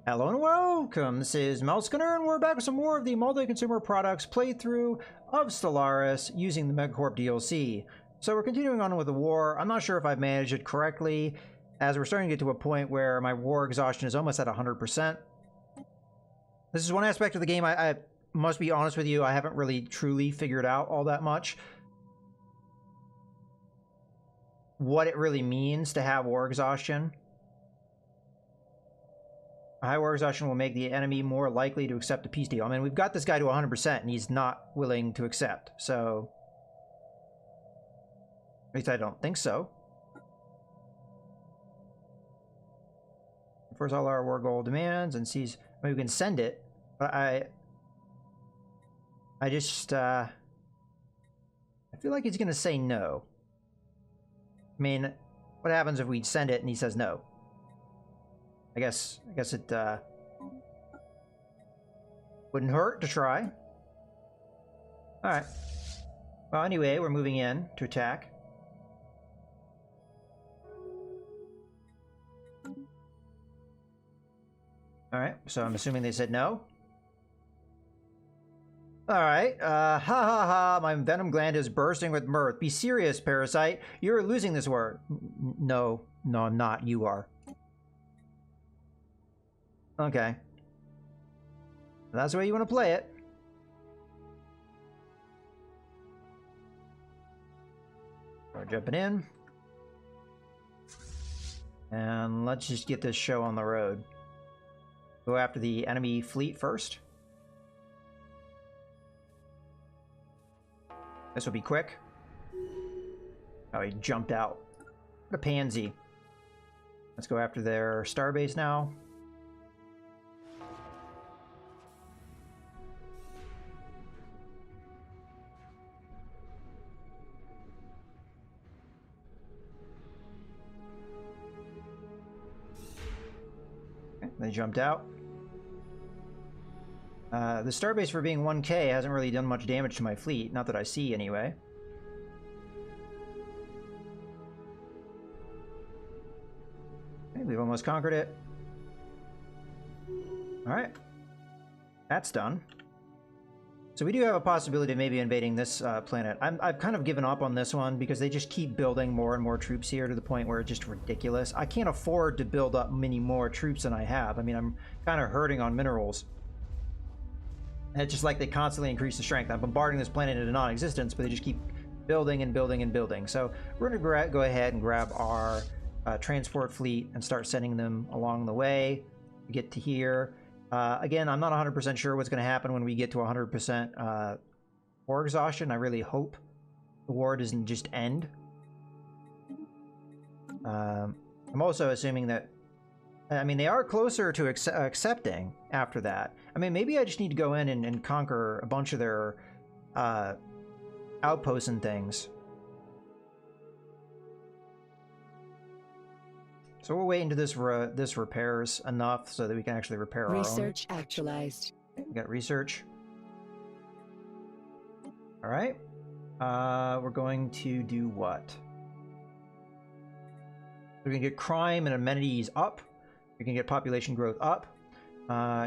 Hello and welcome, this is Mousegunner, and we're back with some more of the multi-consumer products playthrough of Stellaris using the MegaCorp DLC. So we're continuing on with the war. I'm not sure if I've managed it correctly, as we're starting to get to a point where my war exhaustion is almost at 100%. This is one aspect of the game I must be honest with you, I haven't really truly figured out all that much. What it really means to have war exhaustion. High war exhaustion will make the enemy more likely to accept a peace deal. I mean, we've got this guy to 100% and he's not willing to accept, so... At least I don't think so. First, all our war goal demands and sees... I mean, we can send it, but I just, I feel like he's gonna say no. I mean, what happens if we send it and he says no? I guess it wouldn't hurt to try. Alright. Well, anyway, we're moving in to attack. Alright, so I'm assuming they said no. Alright, ha ha ha, my venom gland is bursting with mirth. Be serious, parasite. You're losing this war. No, I'm not. You are. Okay. That's the way you want to play it. We're jumping in. And let's just get this show on the road. Go after the enemy fleet first. This will be quick. Oh, he jumped out. What a pansy. Let's go after their starbase now. Okay, they jumped out. The starbase, for being 1K, hasn't really done much damage to my fleet. Not that I see, anyway. Okay, we've almost conquered it. Alright. That's done. So we do have a possibility of maybe invading this planet. I've kind of given up on this one because they just keep building more and more troops here to the point where it's just ridiculous. I can't afford to build up many more troops than I have. I mean, I'm kind of hurting on minerals. It's just like they constantly increase the strength. I'm bombarding this planet into non-existence, but they just keep building and building and building. So we're going to go ahead and grab our transport fleet and start sending them along the way to get to here. Again, I'm not 100% sure what's going to happen when we get to 100% war exhaustion. I really hope the war doesn't just end. I'm also assuming that, I mean, they are closer to accepting after that. I mean, maybe I just need to go in and conquer a bunch of their outposts and things. So we'll wait until this repairs enough so that we can actually repair our own. Research actualized. We got research. All right. We're going to do what? We're going to get crime and amenities up. We can get population growth up.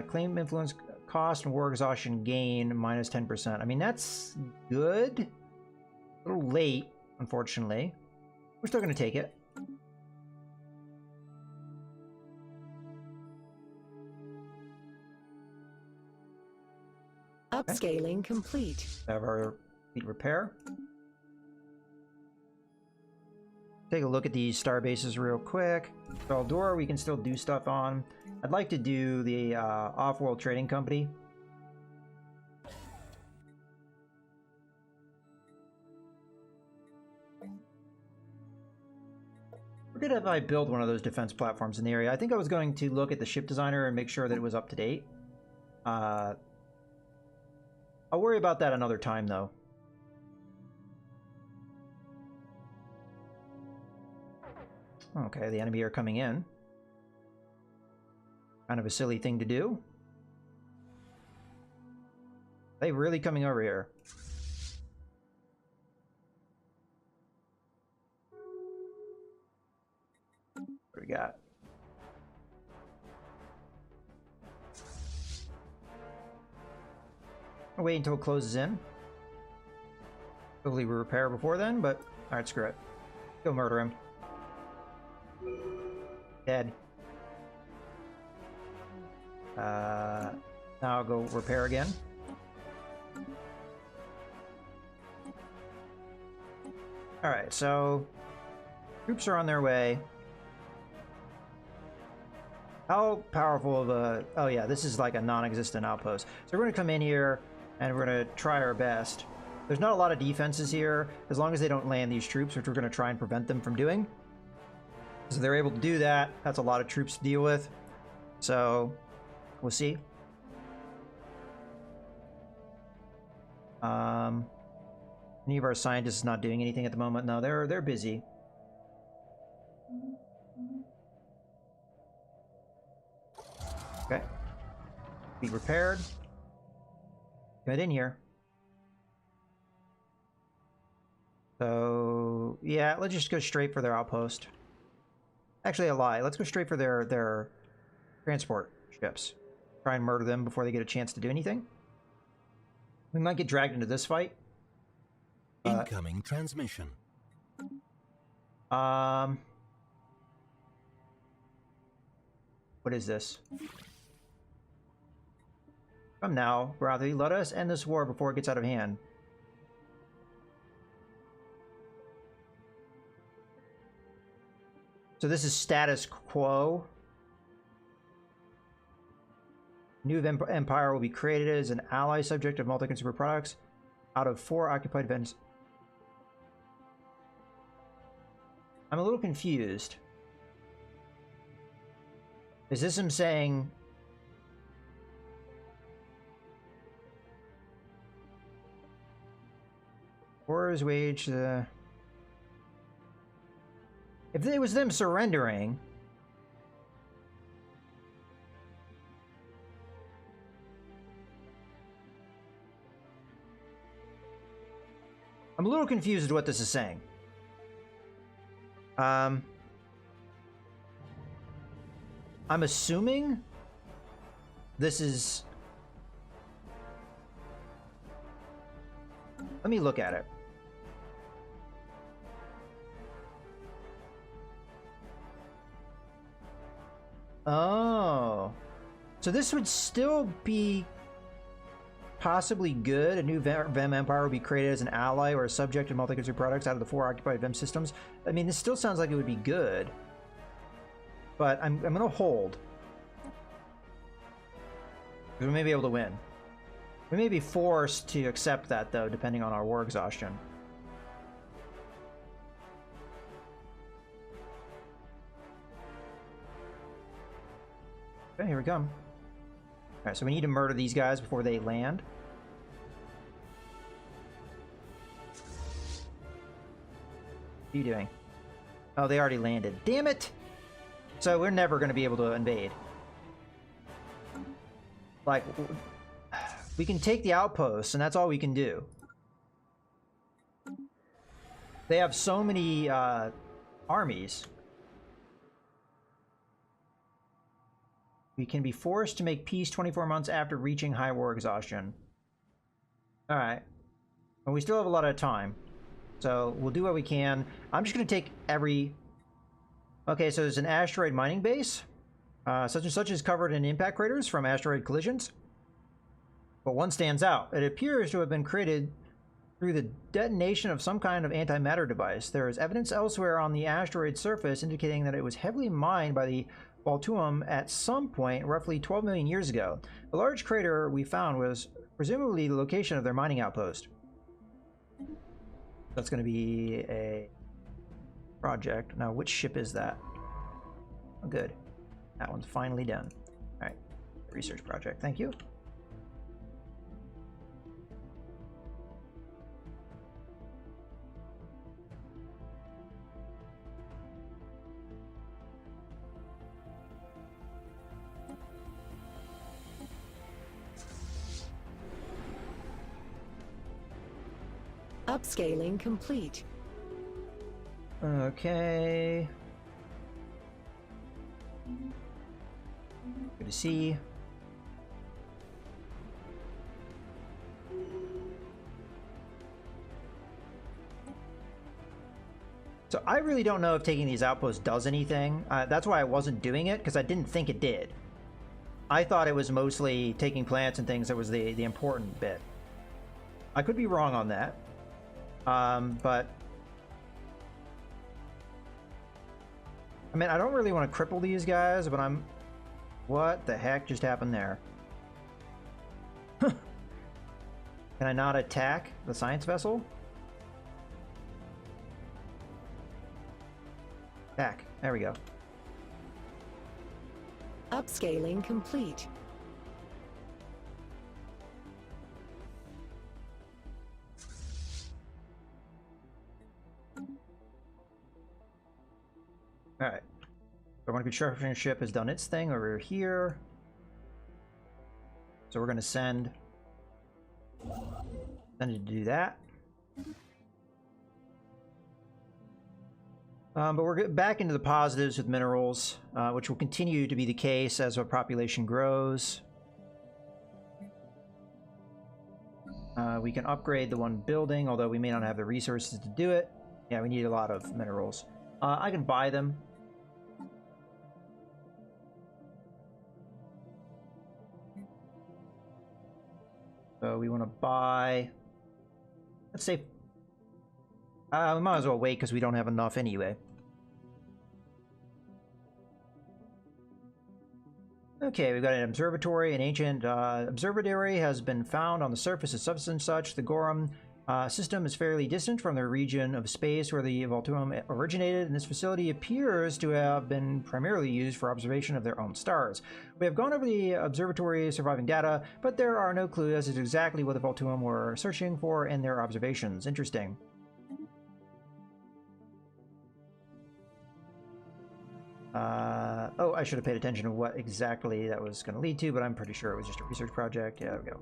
Claim influence cost and war exhaustion gain minus 10%. I mean, that's good. A little late, unfortunately. We're still going to take it. Upscaling complete. Have our fleet repair. Take a look at these star bases real quick. Valdora, we can still do stuff on. I'd like to do the off-world trading company. We're good if I build one of those defense platforms in the area. I think I was going to look at the ship designer and make sure that it was up to date. I'll worry about that another time, though. Okay, the enemy are coming in. Kind of a silly thing to do. Are they really coming over here? What do we got? I'll wait until it closes in. Hopefully we repair before then, but alright, screw it. Go murder him. Dead. Now I'll go repair again. Alright, so troops are on their way. How powerful of a... Oh yeah, this is like a non-existent outpost. So we're going to come in here and we're going to try our best. There's not a lot of defenses here, as long as they don't land these troops, which we're going to try and prevent them from doing. So they're able to do that. That's a lot of troops to deal with. So we'll see. Any of our scientists not doing anything at the moment? No, they're busy. Okay. Be repaired. Get in here. So yeah, let's just go straight for their outpost. Actually, a lie. Let's go straight for their transport ships. Try and murder them before they get a chance to do anything. We might get dragged into this fight. Incoming transmission. What is this? Come now, Barathi. Let us end this war before it gets out of hand. So this is status quo. New empire will be created as an ally subject of multi-consumer products out of 4 occupied events. I'm a little confused. Is this him saying... War is waged... If it was them surrendering... I'm a little confused as to what this is saying. I'm assuming this is... Let me look at it. Oh. So this would still be possibly good. A new Vem Empire will be created as an ally or a subject to multi-consumer products out of the 4 occupied Vem systems. I mean, this still sounds like it would be good. But I'm going to hold. We may be able to win. We may be forced to accept that, though, depending on our war exhaustion. Okay, here we come. Alright, so we need to murder these guys before they land. What are you doing? Oh, they already landed. Damn it! So we're never going to be able to invade. Like, we can take the outposts, and that's all we can do. They have so many armies. We can be forced to make peace 24 months after reaching high war exhaustion. Alright. And we still have a lot of time. So we'll do what we can. I'm just going to take every... Okay, so there's an asteroid mining base. Such and such is covered in impact craters from asteroid collisions. But one stands out. It appears to have been created through the detonation of some kind of antimatter device. There is evidence elsewhere on the asteroid's surface indicating that it was heavily mined by the Baltuum at some point roughly 12 million years ago. The large crater we found was presumably the location of their mining outpost. That's going to be a project. Now, which ship is that? Oh, good. That one's finally done. All right. Research project. Thank you. Upscaling complete. Okay. Good to see. So I really don't know if taking these outposts does anything. That's why I wasn't doing it, because I didn't think it did. I thought it was mostly taking plants and things that was the important bit. I could be wrong on that. But I mean, I don't really want to cripple these guys, but I'm... What the heck just happened there? Can I not attack the science vessel? Attack. There we go. Upscaling complete. Alright. So one construction ship has done its thing over here. So we're going to send it to do that. But we're back into the positives with minerals, which will continue to be the case as our population grows. We can upgrade the one building, although we may not have the resources to do it. Yeah, we need a lot of minerals. I can buy them. So we want to buy... Let's say... we might as well wait because we don't have enough anyway. Okay, we've got an observatory. An ancient observatory has been found on the surface of such and such. The Gorham system is fairly distant from the region of space where the Voltuum originated, and this facility appears to have been primarily used for observation of their own stars. We have gone over the observatory's surviving data, but there are no clues as to exactly what the Voltuum were searching for in their observations. Interesting. Oh, I should have paid attention to what exactly that was going to lead to, but I'm pretty sure it was just a research project. Yeah, there we go.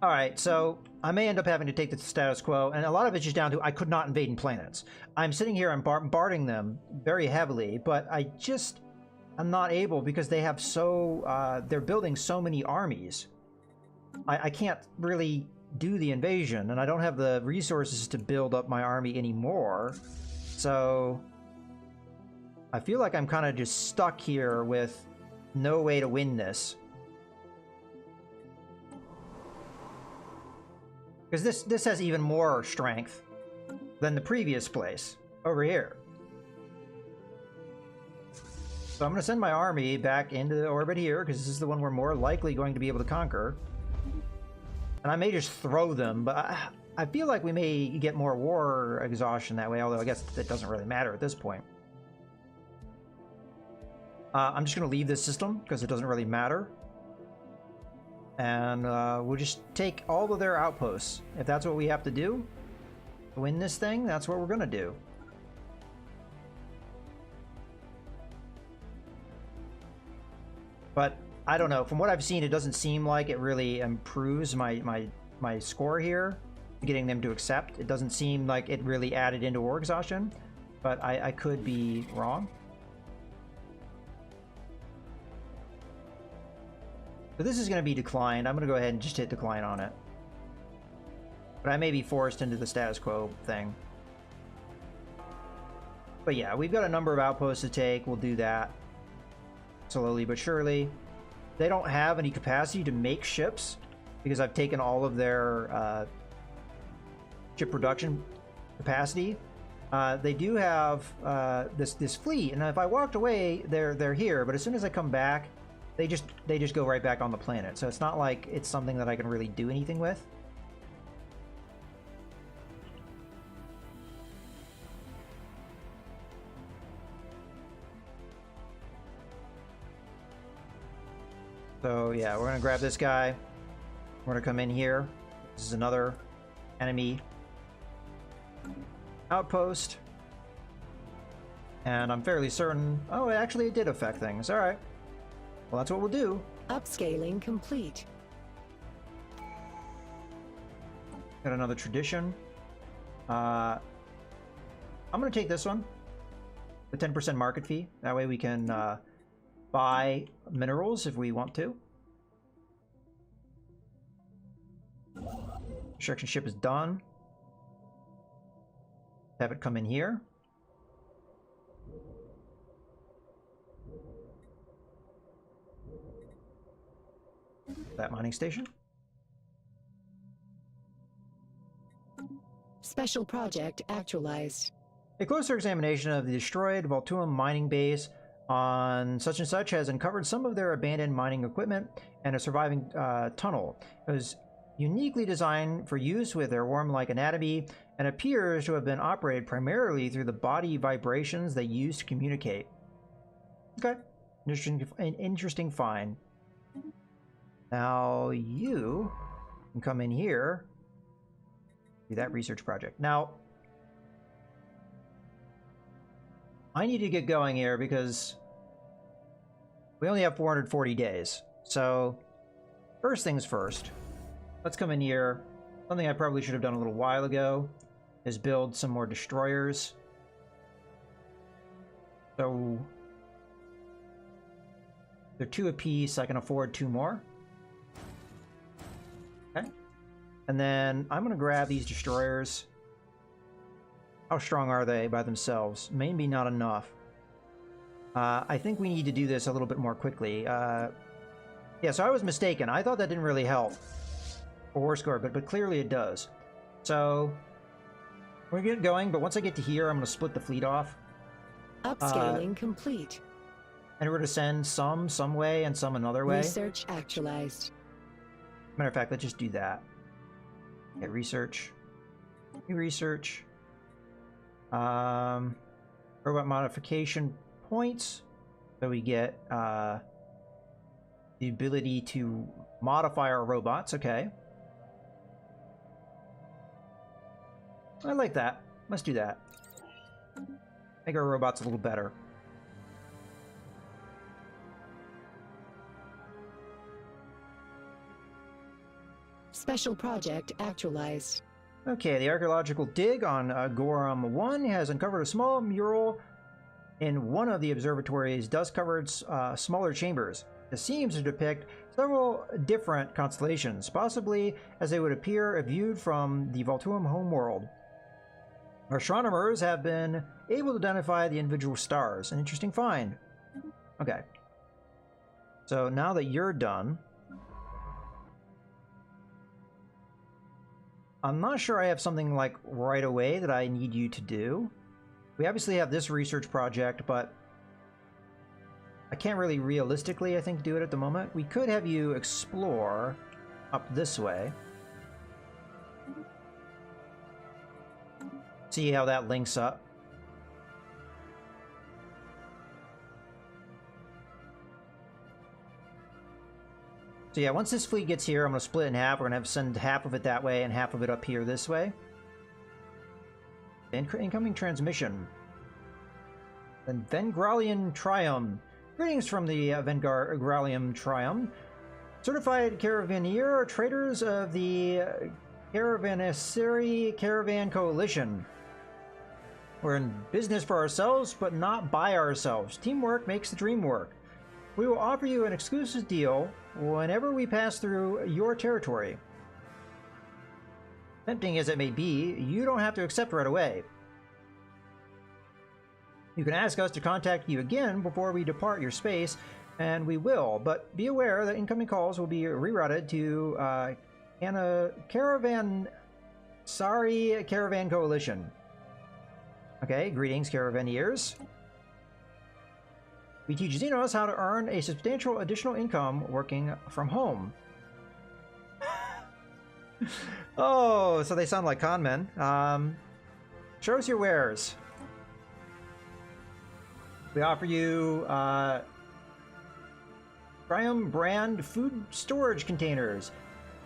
Alright, so I may end up having to take the status quo, and a lot of it's just down to I could not invade planets. I'm sitting here, I'm bombarding them very heavily, but I'm not able because they have they're building so many armies. I can't really do the invasion, and I don't have the resources to build up my army anymore, so... I feel like I'm kind of just stuck here with no way to win this. Because this has even more strength than the previous place over here. So I'm going to send my army back into the orbit here because this is the one we're more likely going to be able to conquer. And I may just throw them, but I feel like we may get more war exhaustion that way, although I guess it doesn't really matter at this point. I'm just going to leave this system because it doesn't really matter. And we'll just take all of their outposts. If that's what we have to do to win this thing, that's what we're going to do. But I don't know. From what I've seen, it doesn't seem like it really improves my score here, getting them to accept. It doesn't seem like it really added into war exhaustion, but I could be wrong. So this is going to be declined. I'm going to go ahead and just hit decline on it. But I may be forced into the status quo thing. But yeah, we've got a number of outposts to take. We'll do that slowly but surely. They don't have any capacity to make ships because I've taken all of their ship production capacity. They do have this fleet, and if I walked away, they're here. But as soon as I come back, they just go right back on the planet. So it's not like it's something that I can really do anything with. So yeah, we're gonna grab this guy. We're gonna come in here. This is another enemy outpost. And I'm fairly certain... Oh, it did affect things. All right. Well, that's what we'll do. Upscaling complete. Got another tradition. I'm going to take this one. The 10% market fee. That way we can buy minerals if we want to. Construction ship is done. Have it come in here. That mining station. Special project actualized. A closer examination of the destroyed Voltuum mining base on such and such has uncovered some of their abandoned mining equipment and a surviving tunnel. It was uniquely designed for use with their worm-like anatomy and appears to have been operated primarily through the body vibrations they use to communicate. Okay, an interesting find. Now you can come in here, do that research project. Now, I need to get going here because we only have 440 days. So, first things first, let's come in here. Something I probably should have done a little while ago is build some more destroyers. So, they're 2 apiece. I can afford 2 more. Okay. And then I'm going to grab these destroyers. How strong are they by themselves? Maybe not enough. I think we need to do this a little bit more quickly. Yeah, so I was mistaken. I thought that didn't really help for war score, but clearly it does. So we're getting going, but once I get to here, I'm going to split the fleet off. Upscaling complete. And we're going to send some way and some another way. Research actualized. Matter of fact, let's just do that. Okay, research. New research. Robot modification points. So we get the ability to modify our robots. Okay. I like that. Let's do that. Make our robots a little better. Special project actualized. Okay, the archaeological dig on Gorum 1 has uncovered a small mural in one of the observatory's dust-covered smaller chambers. It seems to depict several different constellations, possibly as they would appear if viewed from the Voltuum homeworld. Our astronomers have been able to identify the individual stars. An interesting find. Okay. So now that you're done, I'm not sure I have something like right away that I need you to do. We obviously have this research project, but I can't really realistically, I think, do it at the moment. We could have you explore up this way. See how that links up. So yeah, once this fleet gets here, I'm going to split it in half. We're going to send half of it that way and half of it up here this way. Incoming transmission. Then Vengralian Trium. Greetings from the Vengralian Trium. Certified caravaneer traders of the Caravanserai Caravan Coalition. We're in business for ourselves, but not by ourselves. Teamwork makes the dream work. We will offer you an exclusive deal whenever we pass through your territory. Tempting as it may be, you don't have to accept right away. You can ask us to contact you again before we depart your space, and we will, but be aware that incoming calls will be rerouted to Caravanserai Caravan Coalition. Okay, greetings, Caravaneers. We teach Xenos how to earn a substantial additional income working from home. Oh, so they sound like con men. Show us your wares. We offer you Triumph brand food storage containers.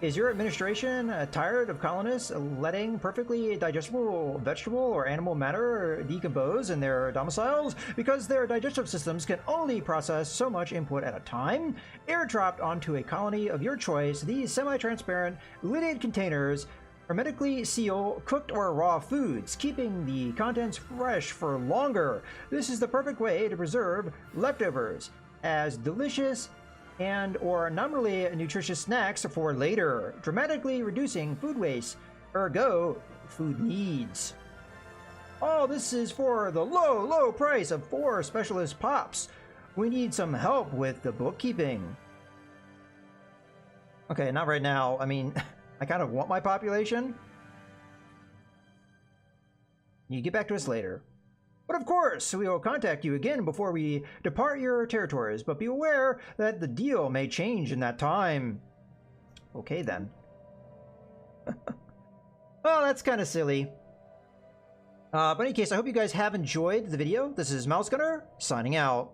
Is your administration tired of colonists letting perfectly digestible vegetable or animal matter decompose in their domiciles because their digestive systems can only process so much input at a time? Airdropped onto a colony of your choice, these semi-transparent lidded containers hermetically seal cooked or raw foods, keeping the contents fresh for longer. This is the perfect way to preserve leftovers as delicious and or nominally nutritious snacks for later, dramatically reducing food waste, ergo food needs. All this is for the low, low price of 4 specialist pops. We need some help with the bookkeeping. Okay, not right now. I mean, I kind of want my population. You get back to us later. But of course, we will contact you again before we depart your territories, but be aware that the deal may change in that time. Okay, then. Well, that's kind of silly. But in any case, I hope you guys have enjoyed the video. This is Mouse Gunner, signing out.